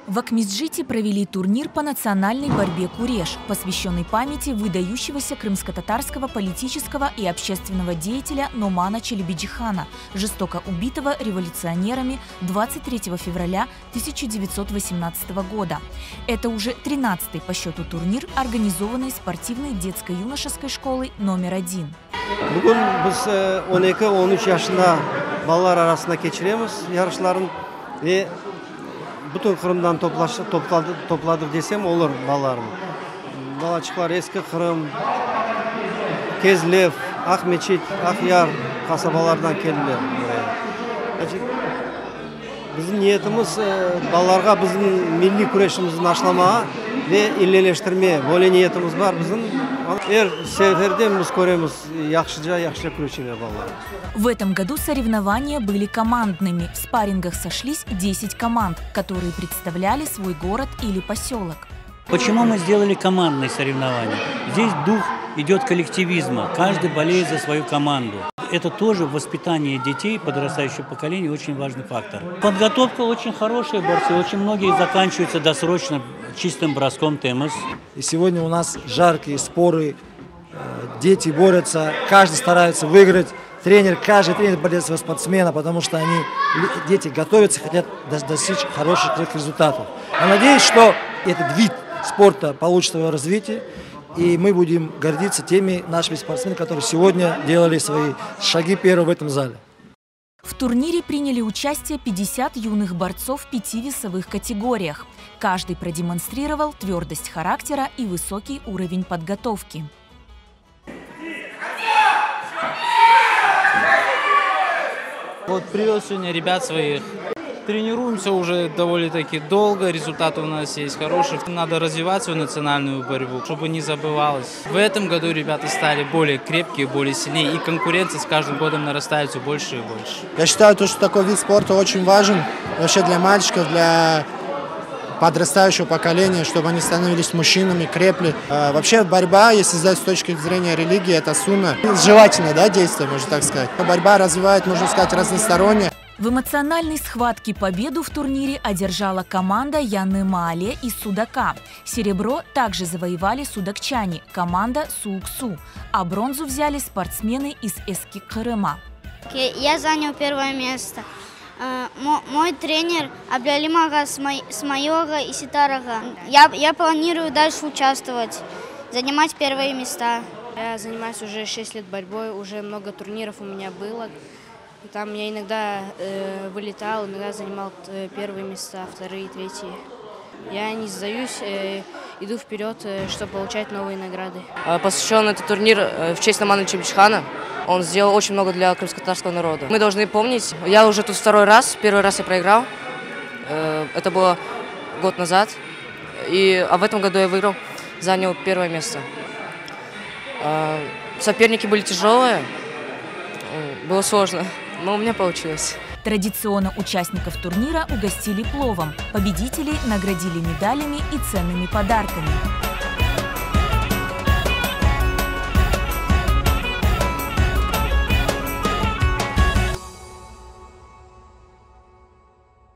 В Акмеджите провели турнир по национальной борьбе «Куреш», посвященный памяти выдающегося крымско-татарского политического и общественного деятеля Номана Челебиджихана, жестоко убитого революционерами 23 февраля 1918 года. Это уже 13-й по счету турнир, организованный спортивной детско-юношеской школой номер 1. Бүгін біз 12-13 yaşında балалар арасында кечиреміз ярышларын. Bütün Kırım'dan topladık desem olur балаларын. Балачықлар Ескі Қырым, Кезлев, Ақмечит, Ақяр қасабалардан келділер. Біздің ниетіміз балаларға біздің милли күрешімізді ашламаға ve иллелештірме, более ниетіміз бар біздің. Северден біз көреміз яқшы күрешіне балалар. В этом году соревнования были командными. В спаррингах сошлись 10 команд, которые представляли свой город или поселок. Почему мы сделали командные соревнования? Здесь дух идет коллективизма. Каждый болеет за свою команду. Это тоже воспитание детей, подрастающего поколения, очень важный фактор. Подготовка очень хорошая, борцы. Очень многие заканчиваются досрочно чистым броском ТМС. И сегодня у нас жаркие споры, дети борются, каждый старается выиграть. Каждый тренер болеет своего спортсмена, потому что дети готовятся, хотят достичь хороших результатов. Я надеюсь, что этот вид спорта получит свое развитие, и мы будем гордиться теми нашими спортсменами, которые сегодня делали свои шаги первые в этом зале. В турнире приняли участие 50 юных борцов в 5 весовых категориях. Каждый продемонстрировал твердость характера и высокий уровень подготовки. Вот привез сегодня ребят своих. Тренируемся уже довольно-таки долго, результаты у нас есть хорошие. Надо развивать свою национальную борьбу, чтобы не забывалось. В этом году ребята стали более крепкие, более сильнее, и конкуренция с каждым годом нарастает все больше и больше. Я считаю, что такой вид спорта очень важен вообще для мальчиков, для подрастающего поколения, чтобы они становились мужчинами, крепли. Вообще борьба, если взять с точки зрения религии, это сунна. Желательное, да, действие, можно так сказать. Борьба развивает, можно сказать, разносторонне. В эмоциональной схватке победу в турнире одержала команда Яны Маале из Судака. Серебро также завоевали судакчане, команда Сууксу, а бронзу взяли спортсмены из Ескі Қырыма. Я занял первое место. Мой тренер Абдиалим ага с моего и Ситарага. Я планирую дальше участвовать, занимать первые места. Я занимаюсь уже 6 лет борьбой, уже много турниров у меня было. Там я иногда вылетал, иногда занимал первые места, вторые, третьи. Я не сдаюсь, иду вперед, чтобы получать новые награды. Посвящен этот турнир в честь Номана Челебиджихана. Он сделал очень много для крымско-татарского народа. Мы должны помнить, я уже тут второй раз, первый раз я проиграл. Это было год назад. А в этом году я выиграл, занял первое место. Соперники были тяжелые, было сложно. Но у меня получилось. Традиционно участников турнира угостили пловом. Победителей наградили медалями и ценными подарками.